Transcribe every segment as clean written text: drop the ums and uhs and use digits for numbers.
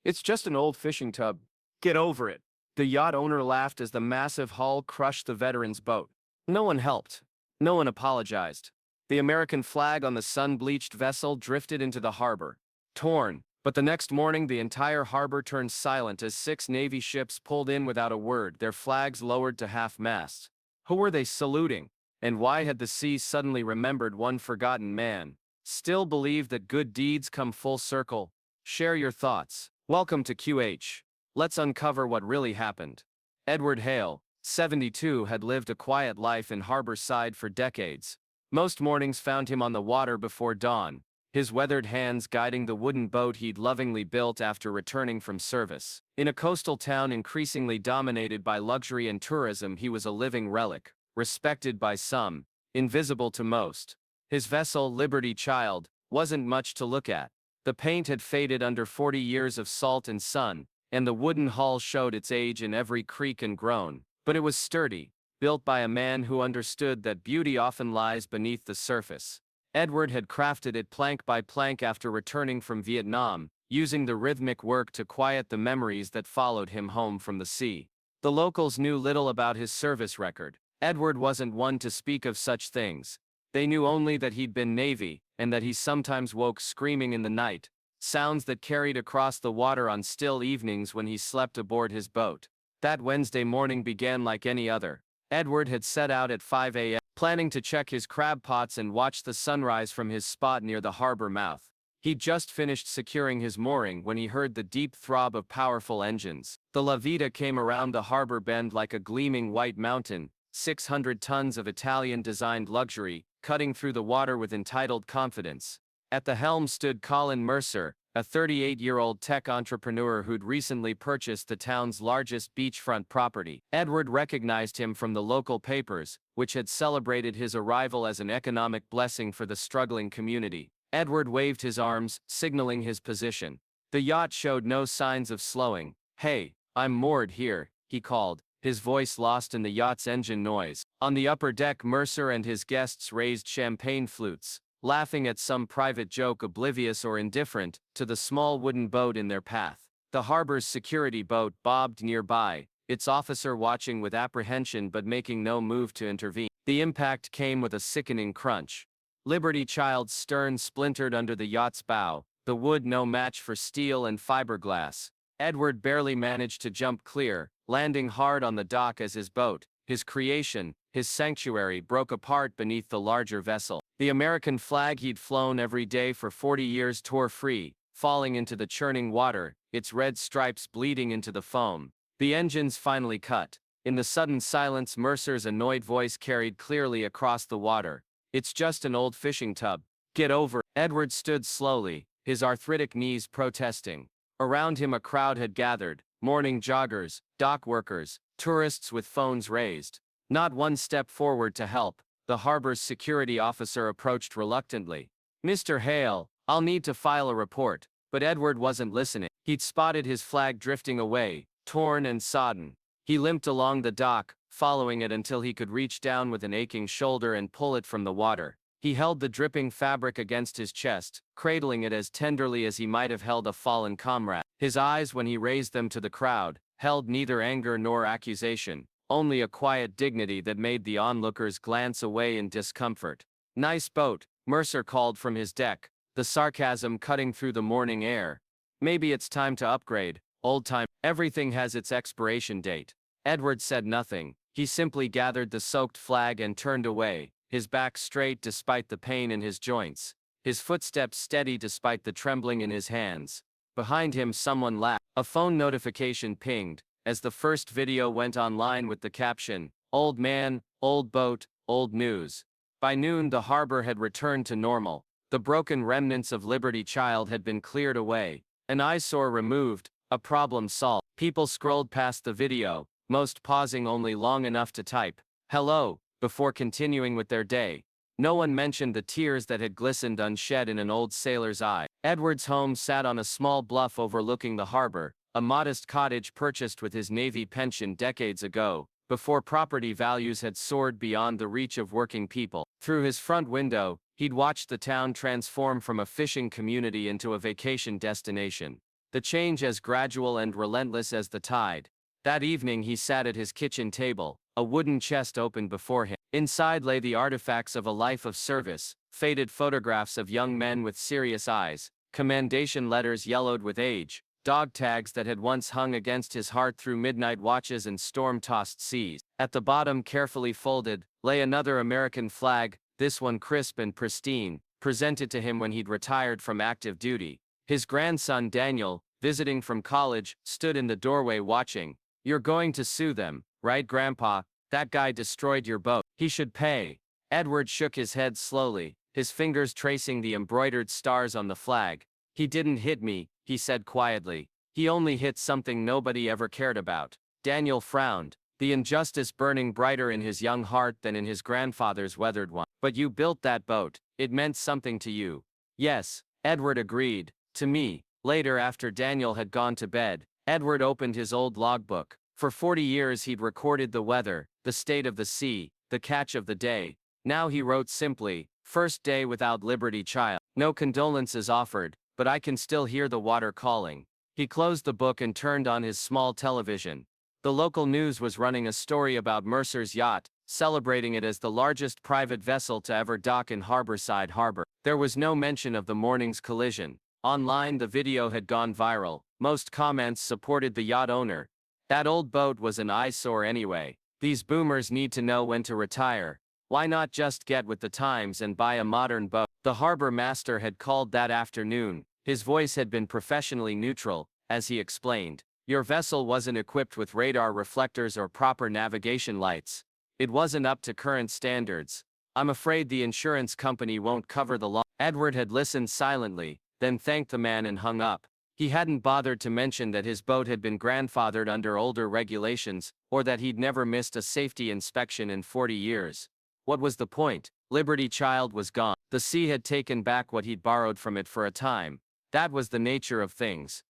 It's just an old fishing tub. Get over it. The yacht owner laughed as the massive hull crushed the veteran's boat. No one helped. No one apologized. The American flag on the sun-bleached vessel drifted into the harbor. Torn, but the next morning the entire harbor turned silent as 6 Navy ships pulled in without a word, their flags lowered to half-mast. Who were they saluting? And why had the sea suddenly remembered one forgotten man? Still believe that good deeds come full circle? Share your thoughts. Welcome to QH. Let's uncover what really happened. Edward Hale, 72, had lived a quiet life in Harborside for decades. Most mornings found him on the water before dawn, his weathered hands guiding the wooden boat he'd lovingly built after returning from service. In a coastal town increasingly dominated by luxury and tourism, he was a living relic, respected by some, invisible to most. His vessel, Liberty Child, wasn't much to look at. The paint had faded under 40 years of salt and sun, and the wooden hull showed its age in every creak and groan. But it was sturdy, built by a man who understood that beauty often lies beneath the surface. Edward had crafted it plank by plank after returning from Vietnam, using the rhythmic work to quiet the memories that followed him home from the sea. The locals knew little about his service record. Edward wasn't one to speak of such things. They knew only that he'd been Navy, and that he sometimes woke screaming in the night, sounds that carried across the water on still evenings when he slept aboard his boat. That Wednesday morning began like any other. Edward had set out at 5 a.m., planning to check his crab pots and watch the sunrise from his spot near the harbor mouth. He'd just finished securing his mooring when he heard the deep throb of powerful engines. The La Vita came around the harbor bend like a gleaming white mountain, 600 tons of Italian-designed luxury, cutting through the water with entitled confidence. At the helm stood Colin Mercer, a 38-year-old tech entrepreneur who'd recently purchased the town's largest beachfront property. Edward recognized him from the local papers, which had celebrated his arrival as an economic blessing for the struggling community. Edward waved his arms, signaling his position. The yacht showed no signs of slowing. "Hey, I'm moored here," he called, his voice lost in the yacht's engine noise. On the upper deck, Mercer and his guests raised champagne flutes, laughing at some private joke, oblivious or indifferent to the small wooden boat in their path. The harbor's security boat bobbed nearby, its officer watching with apprehension but making no move to intervene. The impact came with a sickening crunch. Liberty Child's stern splintered under the yacht's bow, the wood no match for steel and fiberglass. Edward barely managed to jump clear, landing hard on the dock as his boat, his creation, his sanctuary, broke apart beneath the larger vessel. The American flag he'd flown every day for 40 years tore free, falling into the churning water, its red stripes bleeding into the foam. The engines finally cut. In the sudden silence, Mercer's annoyed voice carried clearly across the water. "It's just an old fishing tub. Get over it." Edward stood slowly, his arthritic knees protesting. Around him a crowd had gathered, morning joggers, dock workers, tourists with phones raised. Not one step forward to help. The harbor's security officer approached reluctantly. "Mr. Hale, I'll need to file a report." But Edward wasn't listening. He'd spotted his flag drifting away, torn and sodden. He limped along the dock, following it until he could reach down with an aching shoulder and pull it from the water. He held the dripping fabric against his chest, cradling it as tenderly as he might have held a fallen comrade. His eyes, when he raised them to the crowd, held neither anger nor accusation, only a quiet dignity that made the onlookers glance away in discomfort. "Nice boat," Mercer called from his deck, the sarcasm cutting through the morning air. "Maybe it's time to upgrade, old time. Everything has its expiration date." Edward said nothing. He simply gathered the soaked flag and turned away, his back straight despite the pain in his joints, his footsteps steady despite the trembling in his hands. Behind him someone laughed. A phone notification pinged, as the first video went online with the caption, "Old man, old boat, old news." By noon the harbor had returned to normal. The broken remnants of Liberty Child had been cleared away, an eyesore removed, a problem solved. People scrolled past the video, most pausing only long enough to type, "Hello," before continuing with their day. No one mentioned the tears that had glistened unshed in an old sailor's eye. Edward's home sat on a small bluff overlooking the harbor, a modest cottage purchased with his Navy pension decades ago, before property values had soared beyond the reach of working people. Through his front window, he'd watched the town transform from a fishing community into a vacation destination. the change as gradual and relentless as the tide. That evening he sat at his kitchen table, a wooden chest opened before him. Inside lay the artifacts of a life of service, faded photographs of young men with serious eyes, commendation letters yellowed with age, dog tags that had once hung against his heart through midnight watches and storm-tossed seas. At the bottom, carefully folded, lay another American flag, this one crisp and pristine, presented to him when he'd retired from active duty. His grandson Daniel, visiting from college, stood in the doorway watching. "You're going to sue them, right, Grandpa? That guy destroyed your boat. He should pay." Edward shook his head slowly, his fingers tracing the embroidered stars on the flag. "He didn't hit me," he said quietly. "He only hit something nobody ever cared about." Daniel frowned, the injustice burning brighter in his young heart than in his grandfather's weathered one. "But you built that boat. It meant something to you." "Yes," Edward agreed. "To me." Later, after Daniel had gone to bed, Edward opened his old logbook. For 40 years he'd recorded the weather, the state of the sea, the catch of the day. Now he wrote simply, "First day without Liberty Child. No condolences offered, but I can still hear the water calling." He closed the book and turned on his small television. The local news was running a story about Mercer's yacht, celebrating it as the largest private vessel to ever dock in Harborside Harbor. There was no mention of the morning's collision. Online, the video had gone viral. Most comments supported the yacht owner. "That old boat was an eyesore anyway. These boomers need to know when to retire. Why not just get with the times and buy a modern boat?" The harbor master had called that afternoon. His voice had been professionally neutral, as he explained. "Your vessel wasn't equipped with radar reflectors or proper navigation lights. It wasn't up to current standards. I'm afraid the insurance company won't cover the loss." Edward had listened silently, then thanked the man and hung up. He hadn't bothered to mention that his boat had been grandfathered under older regulations, or that he'd never missed a safety inspection in 40 years. What was the point? Liberty Child was gone. The sea had taken back what he'd borrowed from it for a time. That was the nature of things.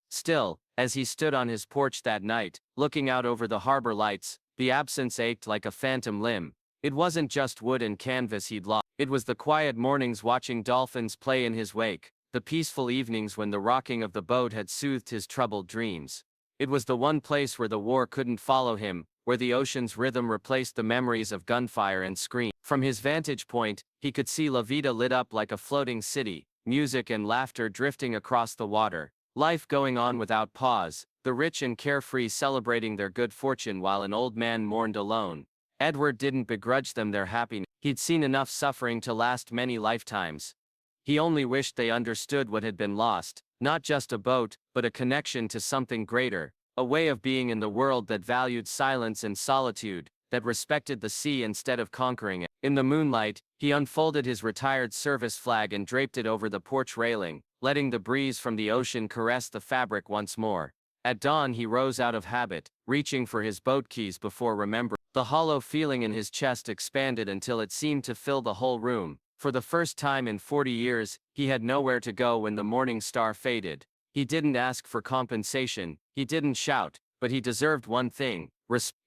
Still, as he stood on his porch that night, looking out over the harbor lights, the absence ached like a phantom limb. It wasn't just wood and canvas he'd lost. It was the quiet mornings watching dolphins play in his wake, the peaceful evenings when the rocking of the boat had soothed his troubled dreams. It was the one place where the war couldn't follow him, where the ocean's rhythm replaced the memories of gunfire and scream. From his vantage point, he could see La Vida lit up like a floating city, music and laughter drifting across the water, life going on without pause, the rich and carefree celebrating their good fortune while an old man mourned alone. Edward didn't begrudge them their happiness. He'd seen enough suffering to last many lifetimes. He only wished they understood what had been lost, not just a boat, but a connection to something greater, a way of being in the world that valued silence and solitude, that respected the sea instead of conquering it. In the moonlight, he unfolded his retired service flag and draped it over the porch railing, letting the breeze from the ocean caress the fabric once more. At dawn he rose out of habit, reaching for his boat keys before remembering. The hollow feeling in his chest expanded until it seemed to fill the whole room. For the first time in 40 years, he had nowhere to go when the morning star faded. He didn't ask for compensation, he didn't shout, but he deserved one thing: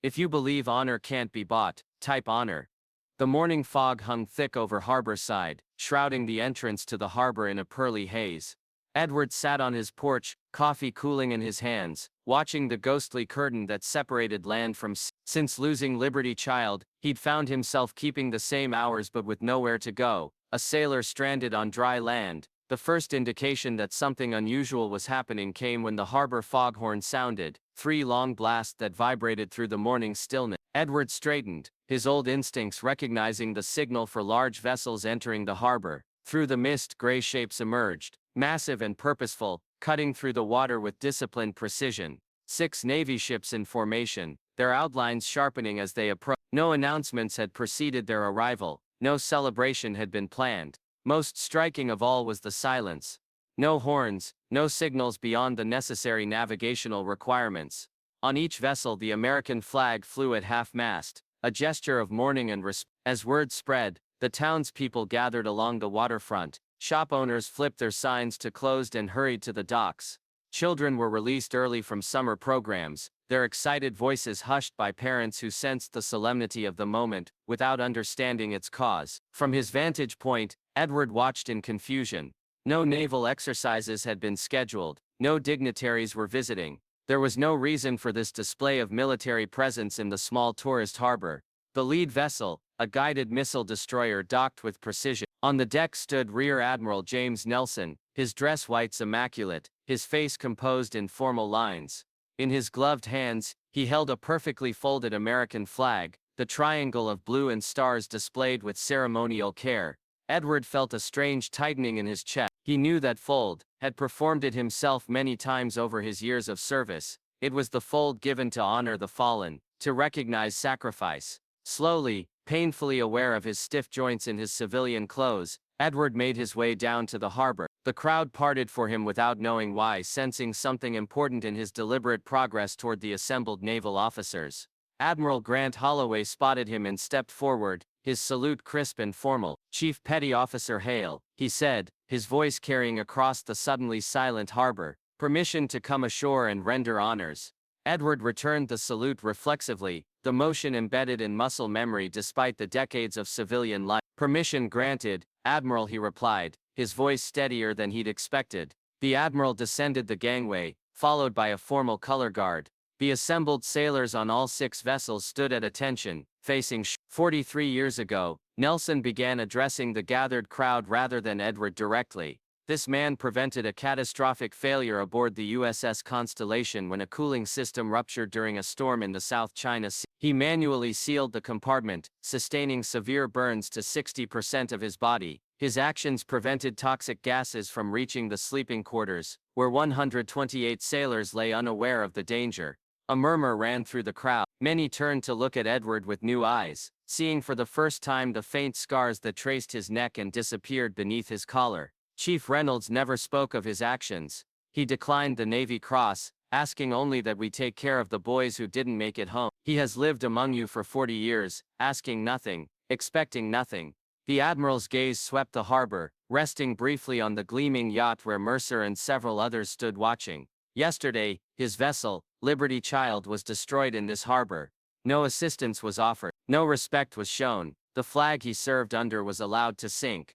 if you believe honor can't be bought, type honor. The morning fog hung thick over Harborside, shrouding the entrance to the harbor in a pearly haze. Edward sat on his porch, coffee cooling in his hands, watching the ghostly curtain that separated land from sea. Since losing Liberty Child, he'd found himself keeping the same hours but with nowhere to go, a sailor stranded on dry land. The first indication that something unusual was happening came when the harbor foghorn sounded, 3 long blasts that vibrated through the morning stillness. Edward straightened, his old instincts recognizing the signal for large vessels entering the harbor. Through the mist, gray shapes emerged, massive and purposeful, cutting through the water with disciplined precision. 6 Navy ships in formation, their outlines sharpening as they approached. No announcements had preceded their arrival, no celebration had been planned. Most striking of all was the silence. No horns, no signals beyond the necessary navigational requirements. On each vessel the American flag flew at half-mast, a gesture of mourning and respect. As word spread, the townspeople gathered along the waterfront. Shop owners flipped their signs to closed and hurried to the docks. Children were released early from summer programs, their excited voices hushed by parents who sensed the solemnity of the moment, without understanding its cause. From his vantage point, Edward watched in confusion. No naval exercises had been scheduled, No dignitaries were visiting. There was no reason for this display of military presence in the small tourist harbor. The lead vessel, a guided missile destroyer, docked with precision. On the deck stood Rear Admiral James Nelson, his dress whites immaculate, his face composed in formal lines. In his gloved hands, he held a perfectly folded American flag, the triangle of blue and stars displayed with ceremonial care. Edward felt a strange tightening in his chest. He knew that fold, had performed it himself many times over his years of service. It was the fold given to honor the fallen, to recognize sacrifice. Slowly, painfully aware of his stiff joints in his civilian clothes, Edward made his way down to the harbor. The crowd parted for him without knowing why, sensing something important in his deliberate progress toward the assembled naval officers. Admiral Grant Holloway spotted him and stepped forward, his salute crisp and formal. "Chief Petty Officer Hale," he said, his voice carrying across the suddenly silent harbor. "Permission to come ashore and render honors." Edward returned the salute reflexively, the motion embedded in muscle memory despite the decades of civilian life. "Permission granted, Admiral," he replied, his voice steadier than he'd expected. The Admiral descended the gangway, followed by a formal color guard. The assembled sailors on all 6 vessels stood at attention, facing 43 years ago, Nelson began addressing the gathered crowd rather than Edward directly. This man prevented a catastrophic failure aboard the USS Constellation when a cooling system ruptured during a storm in the South China Sea. He manually sealed the compartment, sustaining severe burns to 60% of his body. His actions prevented toxic gases from reaching the sleeping quarters, where 128 sailors lay unaware of the danger. A murmur ran through the crowd. Many turned to look at Edward with new eyes, seeing for the first time the faint scars that traced his neck and disappeared beneath his collar. Chief Reynolds never spoke of his actions. He declined the Navy Cross, asking only that we take care of the boys who didn't make it home. He has lived among you for 40 years, asking nothing, expecting nothing. The Admiral's gaze swept the harbor, resting briefly on the gleaming yacht where Mercer and several others stood watching. Yesterday, his vessel, Liberty Child, was destroyed in this harbor. No assistance was offered. No respect was shown. The flag he served under was allowed to sink.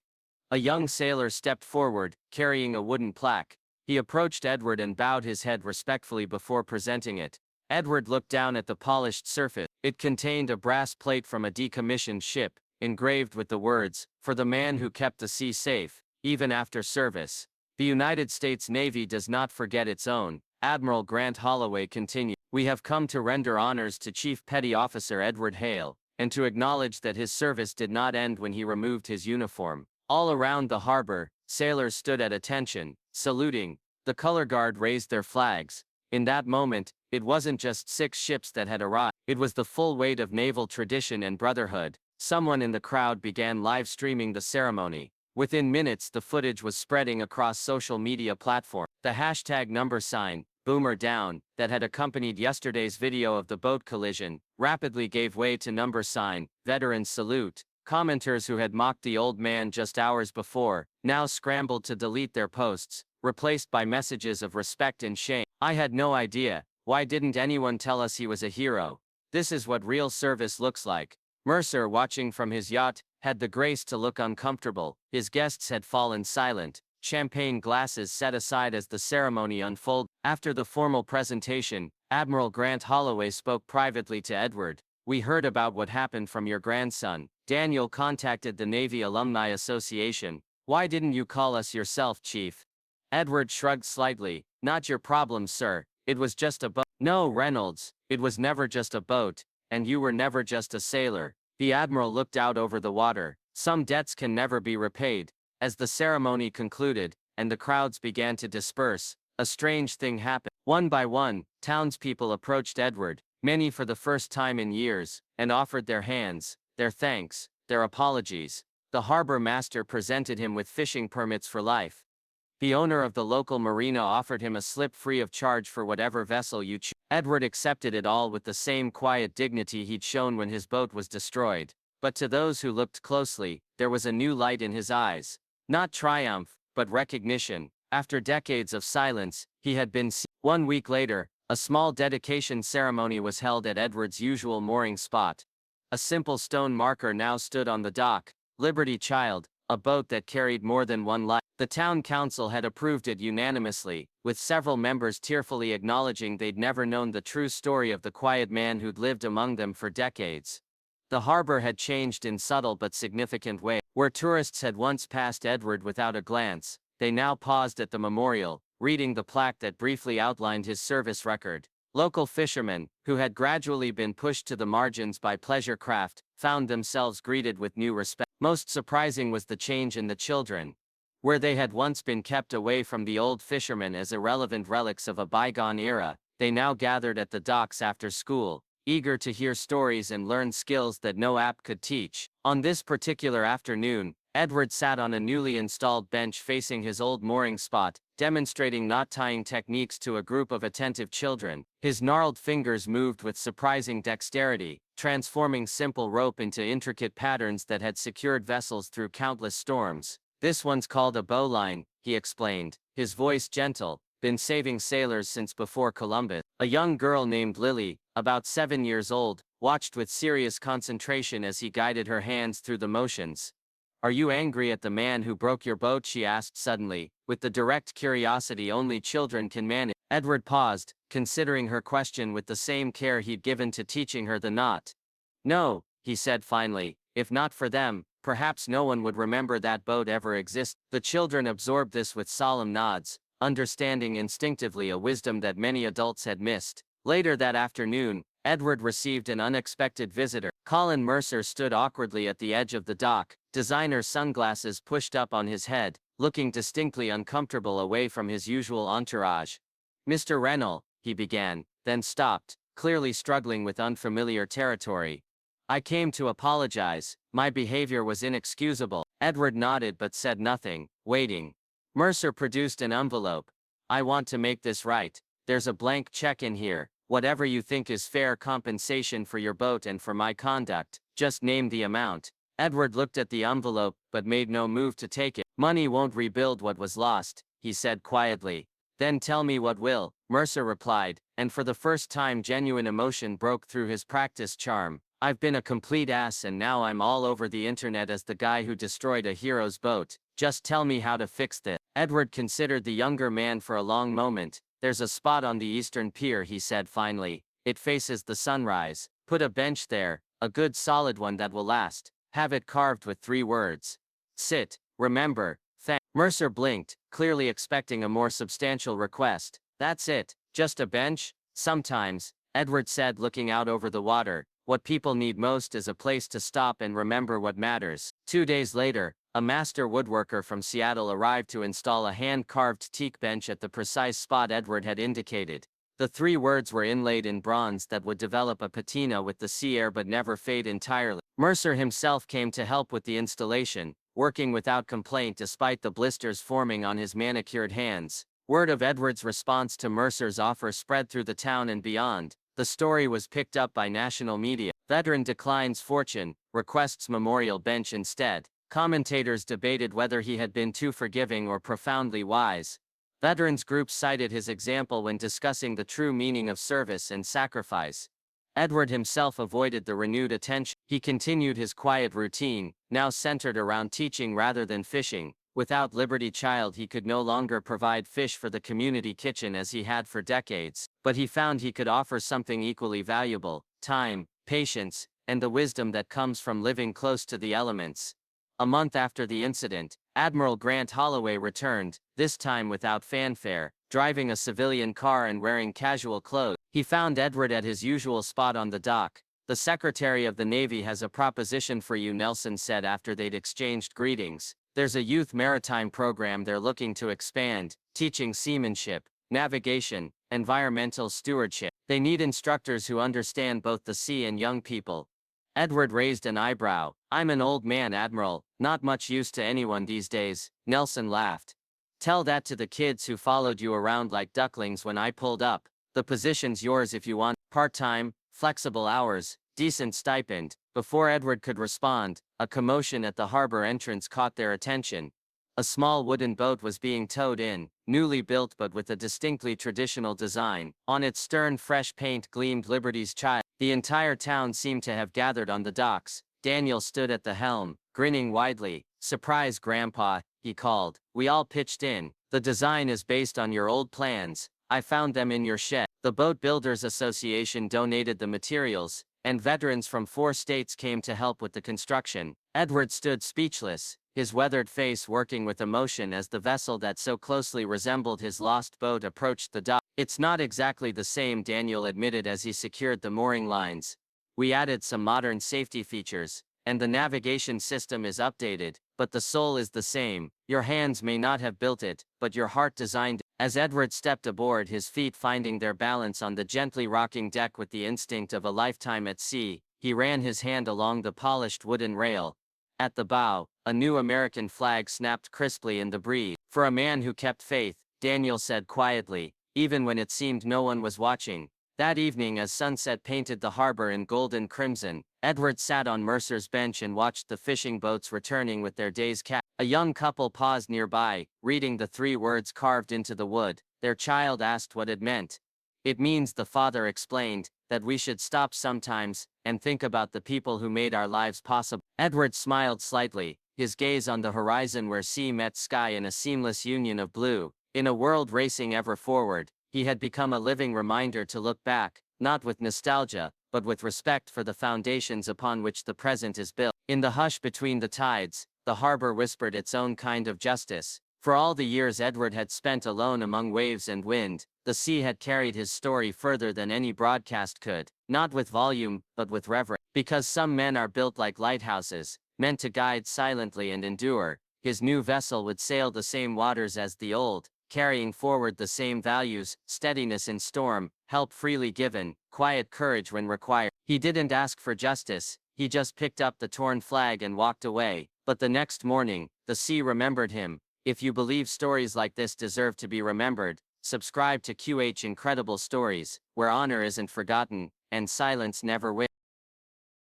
A young sailor stepped forward, carrying a wooden plaque. He approached Edward and bowed his head respectfully before presenting it. Edward looked down at the polished surface. It contained a brass plate from a decommissioned ship, engraved with the words, "For the man who kept the sea safe, even after service." The United States Navy does not forget its own, Admiral Grant Holloway continued. "We have come to render honors to Chief Petty Officer Edward Hale, and to acknowledge that his service did not end when he removed his uniform." All around the harbor, sailors stood at attention, saluting. The color guard raised their flags. In that moment, it wasn't just 6 ships that had arrived. It was the full weight of naval tradition and brotherhood. Someone in the crowd began live streaming the ceremony. Within minutes, the footage was spreading across social media platforms. The hashtag #, Boomer Down, that had accompanied yesterday's video of the boat collision, rapidly gave way to Veteran Salute. Commenters who had mocked the old man just hours before, now scrambled to delete their posts, replaced by messages of respect and shame. "I had no idea. Why didn't anyone tell us he was a hero? This is what real service looks like." Mercer, watching from his yacht, had the grace to look uncomfortable. His guests had fallen silent, champagne glasses set aside as the ceremony unfolded. After the formal presentation, Admiral Grant Holloway spoke privately to Edward. "We heard about what happened from your grandson. Daniel contacted the Navy Alumni Association. Why didn't you call us yourself, Chief?" Edward shrugged slightly. "Not your problem, sir. It was just a boat." "No, Reynolds, it was never just a boat, and you were never just a sailor." The Admiral looked out over the water. "Some debts can never be repaid." As the ceremony concluded, and the crowds began to disperse, a strange thing happened. One by one, townspeople approached Edward, many for the first time in years, and offered their hands, their thanks, their apologies. The harbor master presented him with fishing permits for life. The owner of the local marina offered him a slip free of charge for whatever vessel you choose. Edward accepted it all with the same quiet dignity he'd shown when his boat was destroyed. But to those who looked closely, there was a new light in his eyes. Not triumph, but recognition. After decades of silence, he had been seen. 1 week later, a small dedication ceremony was held at Edward's usual mooring spot. A simple stone marker now stood on the dock. Liberty Child, a boat that carried more than one life. The town council had approved it unanimously, with several members tearfully acknowledging they'd never known the true story of the quiet man who'd lived among them for decades. The harbor had changed in subtle but significant ways. Where tourists had once passed Edward without a glance, they now paused at the memorial, reading the plaque that briefly outlined his service record. Local fishermen, who had gradually been pushed to the margins by pleasure craft, found themselves greeted with new respect. Most surprising was the change in the children. Where they had once been kept away from the old fishermen as irrelevant relics of a bygone era, they now gathered at the docks after school, eager to hear stories and learn skills that no app could teach. On this particular afternoon, Edward sat on a newly installed bench facing his old mooring spot, demonstrating knot-tying techniques to a group of attentive children. His gnarled fingers moved with surprising dexterity, transforming simple rope into intricate patterns that had secured vessels through countless storms. "This one's called a bowline," he explained, his voice gentle. "Been saving sailors since before Columbus." A young girl named Lily, about 7 years old, watched with serious concentration as he guided her hands through the motions. "Are you angry at the man who broke your boat?" she asked suddenly, with the direct curiosity only children can manage. Edward paused, considering her question with the same care he'd given to teaching her the knot. "No," he said finally, "if not for them, perhaps no one would remember that boat ever existed." The children absorbed this with solemn nods, understanding instinctively a wisdom that many adults had missed. Later that afternoon, Edward received an unexpected visitor. Colin Mercer stood awkwardly at the edge of the dock, designer sunglasses pushed up on his head, looking distinctly uncomfortable away from his usual entourage. "Mr. Rennell," he began, then stopped, clearly struggling with unfamiliar territory. "I came to apologize. My behavior was inexcusable." Edward nodded but said nothing, waiting. Mercer produced an envelope. "I want to make this right. There's a blank check in here. Whatever you think is fair compensation for your boat and for my conduct, just name the amount." Edward looked at the envelope but made no move to take it. "Money won't rebuild what was lost," he said quietly. "Then tell me what will," Mercer replied, and for the first time genuine emotion broke through his practiced charm. "I've been a complete ass and now I'm all over the internet as the guy who destroyed a hero's boat. Just tell me how to fix this." Edward considered the younger man for a long moment. "There's a spot on the eastern pier," he said finally. "It faces the sunrise. Put a bench there, a good solid one that will last. Have it carved with 3 words. Sit, remember, thank." Mercer blinked, clearly expecting a more substantial request. "That's it, just a bench?" "Sometimes," Edward said looking out over the water. "What people need most is a place to stop and remember what matters." 2 days later, a master woodworker from Seattle arrived to install a hand-carved teak bench at the precise spot Edward had indicated. The 3 words were inlaid in bronze that would develop a patina with the sea air but never fade entirely. Mercer himself came to help with the installation, working without complaint despite the blisters forming on his manicured hands. Word of Edward's response to Mercer's offer spread through the town and beyond. The story was picked up by national media. Veteran declines fortune, requests memorial bench instead. Commentators debated whether he had been too forgiving or profoundly wise. Veterans groups cited his example when discussing the true meaning of service and sacrifice. Edward himself avoided the renewed attention. He continued his quiet routine, now centered around teaching rather than fishing. Without Liberty Child he could no longer provide fish for the community kitchen as he had for decades, but he found he could offer something equally valuable: time, patience, and the wisdom that comes from living close to the elements. A month after the incident, Admiral Grant Holloway returned, this time without fanfare, driving a civilian car and wearing casual clothes. He found Edward at his usual spot on the dock. "The Secretary of the Navy has a proposition for you," Nelson said after they'd exchanged greetings. "There's a youth maritime program they're looking to expand, teaching seamanship, navigation, environmental stewardship. They need instructors who understand both the sea and young people." Edward raised an eyebrow. "I'm an old man, Admiral, not much use to anyone these days." Nelson laughed. "Tell that to the kids who followed you around like ducklings when I pulled up. The position's yours if you want. Part-time, flexible hours, decent stipend." Before Edward could respond, a commotion at the harbor entrance caught their attention. A small wooden boat was being towed in, newly built but with a distinctly traditional design. On its stern fresh paint gleamed Liberty's child. The entire town seemed to have gathered on the docks. Daniel stood at the helm, grinning widely. "Surprise, Grandpa," he called. "We all pitched in. The design is based on your old plans. I found them in your shed." The Boat Builders Association donated the materials, and veterans from 4 states came to help with the construction. Edward stood speechless, his weathered face working with emotion as the vessel that so closely resembled his lost boat approached the dock. "It's not exactly the same," Daniel admitted as he secured the mooring lines. "We added some modern safety features, and the navigation system is updated, but the soul is the same. Your hands may not have built it, but your heart designed it." As Edward stepped aboard, his feet finding their balance on the gently rocking deck with the instinct of a lifetime at sea, he ran his hand along the polished wooden rail. At the bow, a new American flag snapped crisply in the breeze. "For a man who kept faith," Daniel said quietly, even when it seemed no one was watching. That evening, as sunset painted the harbor in golden crimson, Edward sat on Mercer's bench and watched the fishing boats returning with their day's catch. A young couple paused nearby, reading the 3 words carved into the wood. Their child asked what it meant. "It means," the father explained, "that we should stop sometimes and think about the people who made our lives possible." Edward smiled slightly, his gaze on the horizon where sea met sky in a seamless union of blue. In a world racing ever forward, he had become a living reminder to look back, not with nostalgia, but with respect for the foundations upon which the present is built. In the hush between the tides, the harbor whispered its own kind of justice. For all the years Edward had spent alone among waves and wind, the sea had carried his story further than any broadcast could, not with volume, but with reverence. Because some men are built like lighthouses, meant to guide silently and endure, his new vessel would sail the same waters as the old, carrying forward the same values: steadiness in storm, help freely given, quiet courage when required. He didn't ask for justice, he just picked up the torn flag and walked away. But the next morning, the sea remembered him. If you believe stories like this deserve to be remembered, subscribe to QH Incredible Stories, where honor isn't forgotten, and silence never wins.